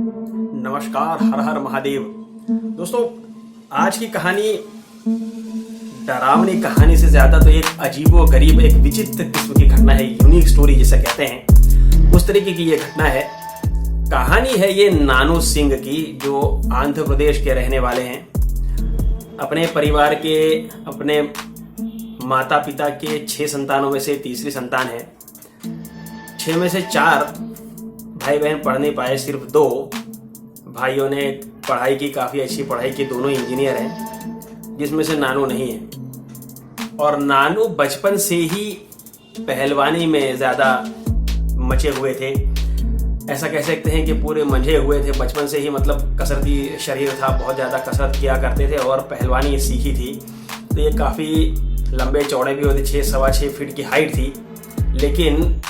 नमस्कार, हर हर महादेव। दोस्तों, आज की कहानी डरावनी कहानी से ज्यादा तो एक अजीबो गरीब, एक विचित्र किस्म की घटना है। यूनिक स्टोरी जिसे कहते हैं, उस तरीके की ये घटना है। कहानी है ये नानू सिंह की, जो आंध्र प्रदेश के रहने वाले हैं। अपने परिवार के, अपने माता पिता के 6 संतानों में से तीसरी संतान है। 6 में से 4 भाई बहन पढ़ नहीं पाए, सिर्फ 2 भाइयों ने पढ़ाई की, काफ़ी अच्छी पढ़ाई की, दोनों इंजीनियर हैं, जिसमें से नानू नहीं है। और नानू बचपन से ही पहलवानी में ज़्यादा मचे हुए थे। ऐसा कह सकते हैं कि पूरे मंझे हुए थे बचपन से ही, मतलब कसरती शरीर था, बहुत ज़्यादा कसरत किया करते थे और पहलवानी सीखी थी। तो ये काफ़ी लंबे चौड़े भी होते, 6-6.25 फीट की हाइट थी। लेकिन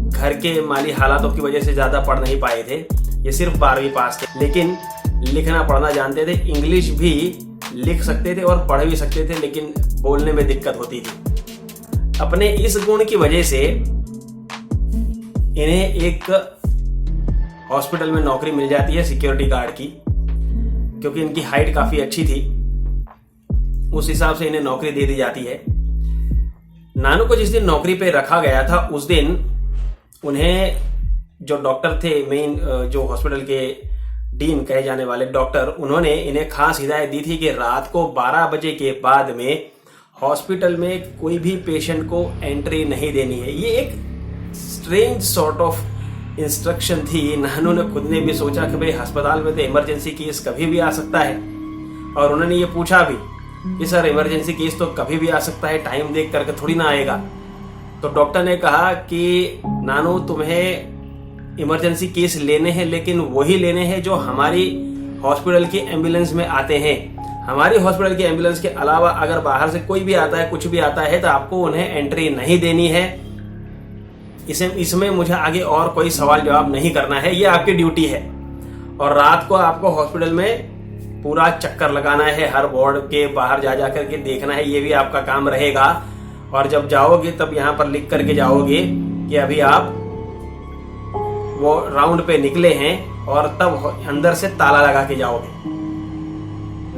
घर के माली हालातों की वजह से ज़्यादा पढ़ नहीं पाए थे। ये सिर्फ 12वीं पास थे, लेकिन लिखना पढ़ना जानते थे। इंग्लिश भी लिख सकते थे और पढ़ भी सकते थे, लेकिन बोलने में दिक्कत होती थी। अपने इस गुण की वजह से इन्हें एक हॉस्पिटल में नौकरी मिल जाती है सिक्योरिटी गार्ड की, क्योंकि इनकी हाइट काफ़ी अच्छी थी। उस हिसाब से इन्हें नौकरी दे दी जाती है। नानू को जिस दिन नौकरी पे रखा गया था, उस दिन उन्हें जो डॉक्टर थे, मेन जो हॉस्पिटल के डीन कहे जाने वाले डॉक्टर, उन्होंने इन्हें खास हिदायत दी थी कि रात को 12 बजे के बाद में हॉस्पिटल में कोई भी पेशेंट को एंट्री नहीं देनी है। ये एक स्ट्रेंज सॉर्ट ऑफ इंस्ट्रक्शन थी। नानू ने खुद ने भी सोचा कि भाई अस्पताल में तो इमरजेंसी केस कभी भी आ सकता है, और उन्होंने ये पूछा भी कि सर इमरजेंसी केस तो कभी भी आ सकता है, टाइम देख करके थोड़ी ना आएगा। तो डॉक्टर ने कहा कि नानू, तुम्हें इमरजेंसी केस लेने हैं, लेकिन वही लेने हैं जो हमारी हॉस्पिटल की एम्बुलेंस में आते हैं। हमारी हॉस्पिटल की एम्बुलेंस के अलावा अगर बाहर से कोई भी आता है, कुछ भी आता है, तो आपको उन्हें एंट्री नहीं देनी है। इसमें मुझे आगे और कोई सवाल जवाब नहीं करना है, ये आपकी ड्यूटी है। और रात को आपको हॉस्पिटल में पूरा चक्कर लगाना है, हर वार्ड के बाहर जा जा करके देखना है, ये भी आपका काम रहेगा। और जब जाओगे तब यहाँ पर लिख करके जाओगे कि अभी आप वो राउंड पे निकले हैं, और तब अंदर से ताला लगा के जाओगे।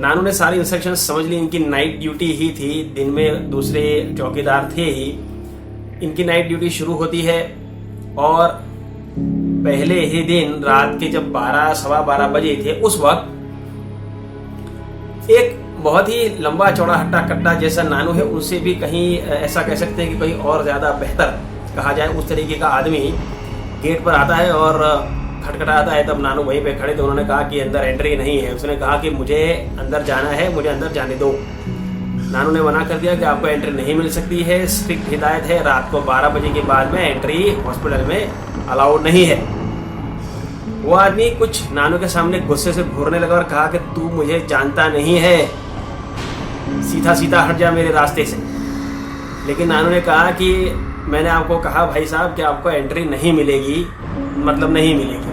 नानू ने सारी इंस्ट्रक्शन समझ ली। इनकी नाइट ड्यूटी ही थी, दिन में दूसरे चौकीदार थे ही। इनकी नाइट ड्यूटी शुरू होती है, और पहले ही दिन रात के जब 12-12:15 बजे थे, उस वक्त एक बहुत ही लंबा चौड़ा हट्टा कट्टा जैसा नानू है, उनसे भी कहीं ऐसा कह सकते हैं कि कहीं और ज़्यादा बेहतर कहा जाए, उस तरीके का आदमी गेट पर आता है और खटखटाता है। तब नानू वहीं पे खड़े थे। उन्होंने कहा कि अंदर एंट्री नहीं है। उसने कहा कि मुझे अंदर जाना है, मुझे अंदर जाने दो। नानू ने मना कर दिया कि आपको एंट्री नहीं मिल सकती है, स्ट्रिक्ट हिदायत है, रात को 12 बजे के बाद में एंट्री हॉस्पिटल में अलाउड नहीं है। वो आदमी कुछ नानू के सामने गुस्से से घूरने लगा और कहा कि तू मुझे जानता नहीं है, सीधा सीधा हट जा मेरे रास्ते से। लेकिन नानू ने कहा कि मैंने आपको कहा भाई साहब कि आपको एंट्री नहीं मिलेगी, मतलब नहीं मिलेगी।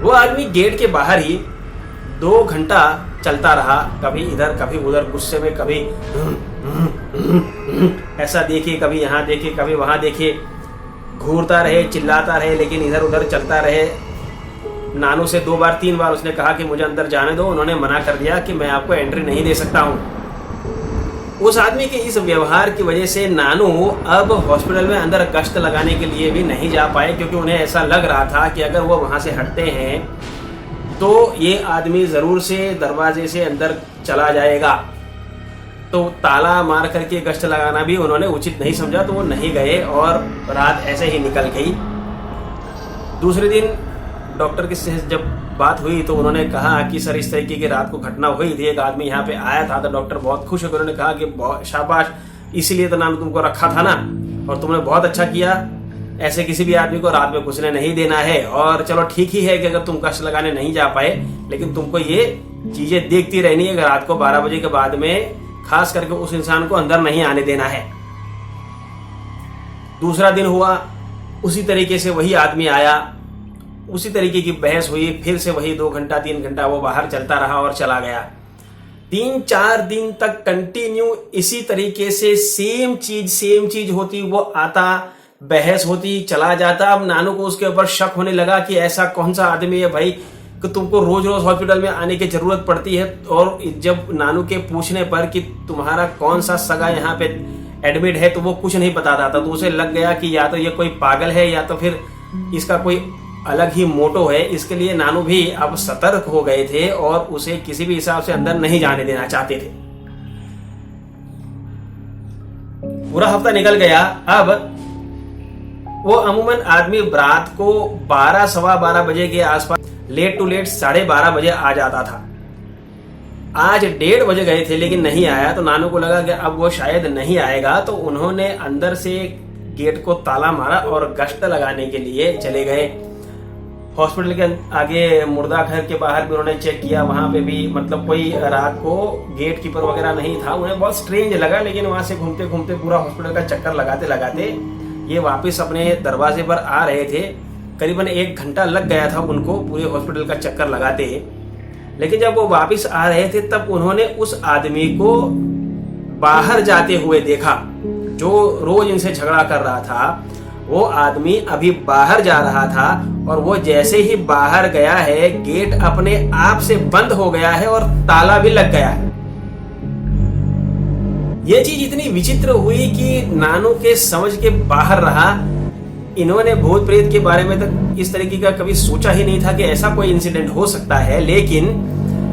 वो आदमी गेट के बाहर ही 2 घंटा चलता रहा, कभी इधर कभी उधर, गुस्से में, कभी ऐसा देखे, कभी यहाँ देखे, कभी वहां देखे, घूरता रहे, चिल्लाता रहे, लेकिन इधर उधर चलता रहे। नानू से 2 बार 3 बार उसने कहा कि मुझे अंदर जाने दो। उन्होंने मना कर दिया कि मैं आपको एंट्री नहीं दे सकता हूँ। उस आदमी के इस व्यवहार की वजह से नानू अब हॉस्पिटल में अंदर गश्त लगाने के लिए भी नहीं जा पाए, क्योंकि उन्हें ऐसा लग रहा था कि अगर वो वहाँ से हटते हैं तो ये आदमी ज़रूर से दरवाजे से अंदर चला जाएगा। तो ताला मार करके गश्त लगाना भी उन्होंने उचित नहीं समझा, तो वो नहीं गए और रात ऐसे ही निकल गई। दूसरे दिन डॉक्टर से जब बात हुई तो उन्होंने कहा कि सर इस तरीके की रात को घटना हुई थी, एक आदमी यहाँ पे आया था। तो डॉक्टर बहुत खुश होकर उन्होंने कहा कि बहुत शाबाश, इसीलिए तो नानू तुमको रखा था ना, और तुमने बहुत अच्छा किया। ऐसे किसी भी आदमी को रात में घुसने नहीं देना है। और चलो ठीक ही है कि अगर तुम कष्ट लगाने नहीं जा पाए, लेकिन तुमको ये चीजें देखती रहनी है कि रात को 12 बजे के बाद में खास करके उस इंसान को अंदर नहीं आने देना है। दूसरा दिन हुआ, उसी तरीके से वही आदमी आया, उसी तरीके की बहस हुई, फिर से वही 2 घंटा 3 घंटा वो बाहर चलता रहा और चला गया। 3-4 दिन तक कंटिन्यू इसी तरीके से सेम चीज होती। वो आता, बहस होती, चला जाता। अब नानू को उसके ऊपर शक होने लगा कि ऐसा कौन सा आदमी है भाई कि तुमको रोज रोज हॉस्पिटल में आने की जरूरत पड़ती है। और जब नानू के पूछने पर कि तुम्हारा कौन सा सगा यहाँ पे एडमिट है तो वो कुछ नहीं बताता था, तो उसे लग गया कि या तो ये कोई पागल है या तो फिर इसका कोई अलग ही मोटो है। इसके लिए नानू भी अब सतर्क हो गए थे और उसे किसी भी हिसाब से अंदर नहीं जाने देना चाहते थे। पूरा हफ्ता निकल गया। अब वो अमूमन आदमी रात को 12 सवा 12 बजे के आसपास, लेट टू लेट 12:30 बजे आ जाता था। आज 1:30 बजे गए थे लेकिन नहीं आया, तो नानू को लगा कि अब वो शायद नहीं आएगा, तो उन्होंने अंदर से गेट को ताला मारा और गश्त लगाने के लिए चले गए। हॉस्पिटल के आगे मुर्दा घर के बाहर भी उन्होंने चेक किया, वहां पे भी मतलब कोई रात को गेट कीपर वगैरह नहीं था। उन्हें बहुत स्ट्रेंज लगा, लेकिन वहां से घूमते घूमते पूरा हॉस्पिटल का चक्कर लगाते लगाते ये वापस अपने दरवाजे पर आ रहे थे। करीबन 1 घंटा लग गया था उनको पूरे हॉस्पिटल का चक्कर लगाते। लेकिन जब वो वापस आ रहे थे तब उन्होंने उस आदमी को बाहर जाते हुए देखा जो रोज इनसे झगड़ा कर रहा था। वो आदमी अभी बाहर जा रहा था और वो जैसे ही बाहर गया है, गेट अपने आप से बंद हो गया है और ताला भी लग गया है। ये चीज इतनी विचित्र हुई कि नानू के समझ के बाहर रहा। इन्होंने भूत प्रेत के बारे में तक इस तरीके का कभी सोचा ही नहीं था कि ऐसा कोई इंसिडेंट हो सकता है। लेकिन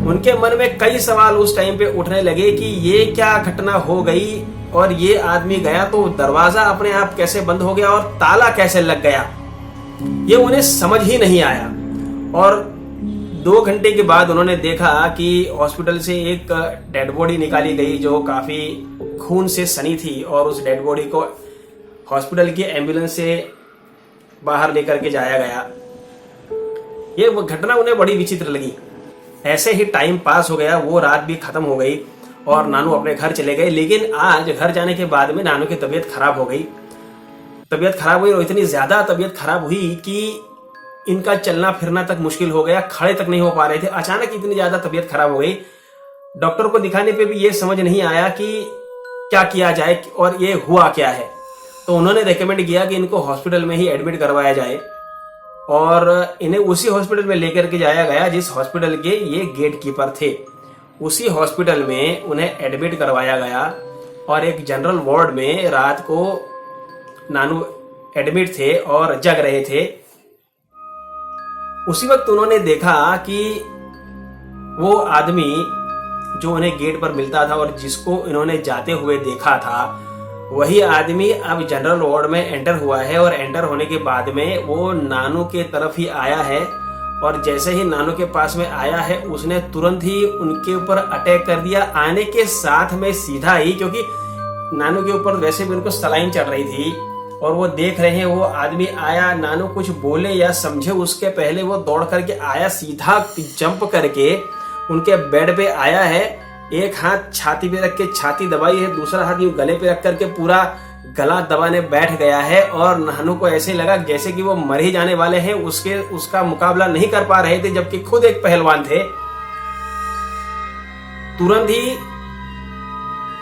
उनके मन में कई सवाल उस टाइम पे उठने लगे कि ये क्या घटना हो गई, और ये आदमी गया तो दरवाजा अपने आप कैसे बंद हो गया और ताला कैसे लग गया, ये उन्हें समझ ही नहीं आया। और 2 घंटे के बाद उन्होंने देखा कि हॉस्पिटल से एक डेड बॉडी निकाली गई जो काफी खून से सनी थी, और उस डेड बॉडी को हॉस्पिटल की एम्बुलेंस से बाहर लेकर के जाया गया। ये घटना उन्हें बड़ी विचित्र लगी। ऐसे ही टाइम पास हो गया, वो रात भी खत्म हो गई और नानू अपने घर चले गए। लेकिन आज घर जाने के बाद में नानू की तबीयत खराब हो गई। तबीयत खराब हुई और इतनी ज्यादा तबीयत खराब हुई कि इनका चलना फिरना तक मुश्किल हो गया, खड़े तक नहीं हो पा रहे थे। अचानक इतनी ज्यादा तबीयत खराब हो गई, डॉक्टर को दिखाने पे भी ये समझ नहीं आया कि क्या किया जाए और ये हुआ क्या है। तो उन्होंने रेकमेंड किया कि इनको हॉस्पिटल में ही एडमिट करवाया जाए, और इन्हें उसी हॉस्पिटल में लेकर के जाया गया जिस हॉस्पिटल के ये गेट कीपर थे। उसी हॉस्पिटल में उन्हें एडमिट करवाया गया और एक जनरल वार्ड में रात को नानू एडमिट थे और जग रहे थे। उसी वक्त उन्होंने देखा कि वो आदमी जो उन्हें गेट पर मिलता था और जिसको इन्होंने जाते हुए देखा था, वही आदमी अब जनरल वार्ड में एंटर हुआ है। और एंटर होने के बाद में वो नानू के तरफ ही आया है, और जैसे ही नानू के पास में आया है उसने तुरंत ही उनके ऊपर अटैक कर दिया। आने के साथ में सीधा ही, क्योंकि नानू के ऊपर वैसे भी उनको सलाइन चढ़ रही थी और वो देख रहे हैं, वो आदमी आया, नानू कुछ बोले या समझे उसके पहले वो दौड़ करके आया, सीधा जंप करके उनके बेड पे आया है। एक हाथ छाती पे रख के छाती दबाई है, दूसरा हाथ यूं गले पे रख करके पूरा गला दबाने बैठ गया है। और नानू को ऐसे लगा जैसे कि वो मर ही जाने वाले हैं, उसका मुकाबला नहीं कर पा रहे थे, जबकि खुद एक पहलवान थे। तुरंत ही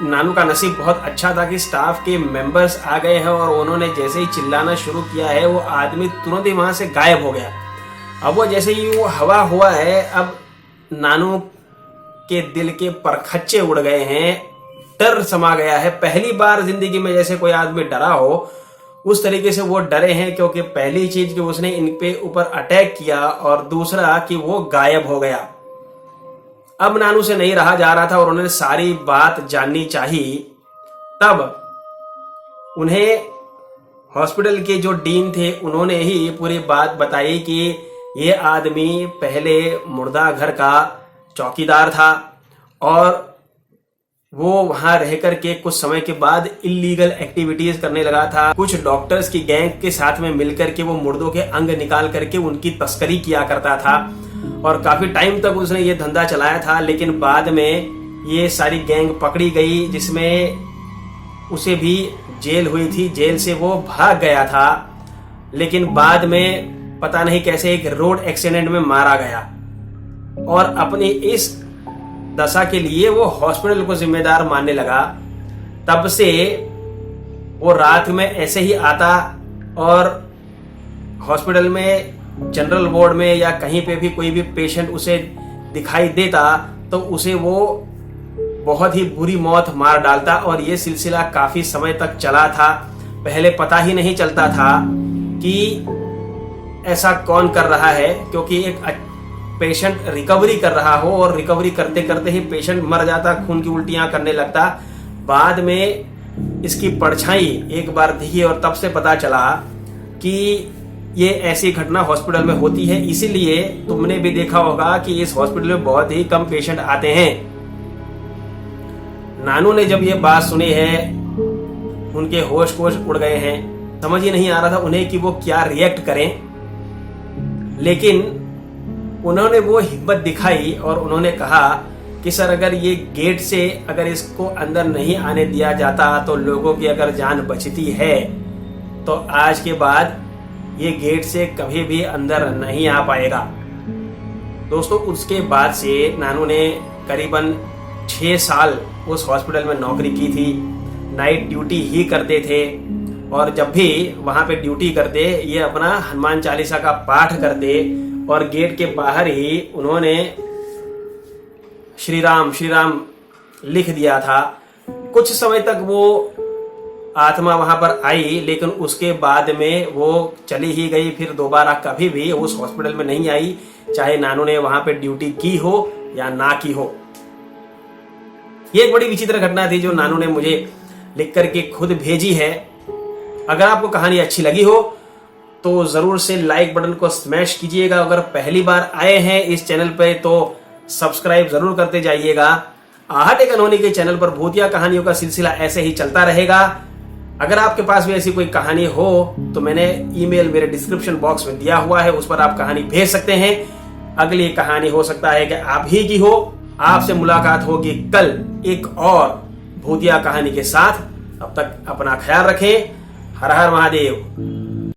नानू का नसीब बहुत अच्छा था कि स्टाफ के मेंबर्स आ गए हैं, और उन्होंने जैसे ही चिल्लाना शुरू किया है वो आदमी तुरंत ही वहां से गायब हो गया। अब वो जैसे ही वो हवा हुआ है, अब नानू के दिल के परखच्चे उड़ गए हैं, डर समा गया है। पहली बार जिंदगी में जैसे कोई आदमी डरा हो उस तरीके से वो डरे हैं, क्योंकि पहली चीज कि उसने इन पे ऊपर अटैक किया और दूसरा कि वो गायब हो गया। अब नानू से नहीं रहा जा रहा था और उन्हें सारी बात जाननी चाहिए। तब उन्हें हॉस्पिटल के जो डीन थे उन्होंने ही पूरी बात बताई कि ये आदमी पहले मुर्दा घर का चौकीदार था और वो वहां रह करके कुछ समय के बाद इलीगल एक्टिविटीज करने लगा था। कुछ डॉक्टर्स की गैंग के साथ में मिलकर के वो मुर्दों के अंग निकाल करके उनकी तस्करी किया करता था और काफी टाइम तक उसने ये धंधा चलाया था। लेकिन बाद में ये सारी गैंग पकड़ी गई, जिसमें उसे भी जेल हुई थी। जेल से वो भाग गया था, लेकिन बाद में पता नहीं कैसे एक रोड एक्सीडेंट में मारा गया और अपनी इस दशा के लिए वो हॉस्पिटल को जिम्मेदार मानने लगा। तब से वो रात में ऐसे ही आता, और हॉस्पिटल में जनरल वार्ड में या कहीं पे भी कोई भी पेशेंट उसे दिखाई देता तो उसे वो बहुत ही बुरी मौत मार डालता। और ये सिलसिला काफी समय तक चला था। पहले पता ही नहीं चलता था कि ऐसा कौन कर रहा है, क्योंकि एक पेशेंट रिकवरी कर रहा हो और रिकवरी करते करते ही पेशेंट मर जाता, खून की उल्टियां करने लगता। बाद में इसकी परछाई एक बार दिखी और तब से पता चला कि ये ऐसी घटना हॉस्पिटल में होती है। इसीलिए तुमने भी देखा होगा कि इस हॉस्पिटल में बहुत ही कम पेशेंट आते हैं। नानू ने जब ये बात सुनी है, उनके होश कोश उड़ गए हैं। समझ ही नहीं आ रहा था उन्हें कि वो क्या रिएक्ट करें, लेकिन उन्होंने वो हिम्मत दिखाई और उन्होंने कहा कि सर, अगर ये गेट से अगर इसको अंदर नहीं आने दिया जाता तो लोगों की अगर जान बचती है तो आज के बाद ये गेट से कभी भी अंदर नहीं आ पाएगा। दोस्तों, उसके बाद से नानू ने करीबन 6 साल उस हॉस्पिटल में नौकरी की थी। नाइट ड्यूटी ही करते थे और जब भी वहां पे ड्यूटी करते ये अपना हनुमान चालीसा का पाठ करते और गेट के बाहर ही उन्होंने श्री राम लिख दिया था। कुछ समय तक वो आत्मा वहां पर आई, लेकिन उसके बाद में वो चली ही गई। फिर दोबारा कभी भी उस हॉस्पिटल में नहीं आई, चाहे नानू ने वहां पे ड्यूटी की हो या ना की हो। ये एक बड़ी विचित्र घटना थी जो नानू ने मुझे लिख करके खुद भेजी है। अगर आपको कहानी अच्छी लगी हो तो जरूर से लाइक बटन को स्मैश कीजिएगा। अगर पहली बार आए हैं इस चैनल पे तो सब्सक्राइब जरूर करते जाइएगा। आहट एक अनहोनी के चैनल पर भूतिया कहानियों का सिलसिला ऐसे ही चलता रहेगा। अगर आपके पास भी ऐसी कोई कहानी हो तो मैंने ईमेल मेरे डिस्क्रिप्शन बॉक्स में दिया हुआ है, उस पर आप कहानी भेज सकते हैं। अगली कहानी हो सकता है कि आप ही की हो। आपसे मुलाकात होगी कल एक और भूतिया कहानी के साथ। तब तक अपना ख्याल रखें। हर हर महादेव।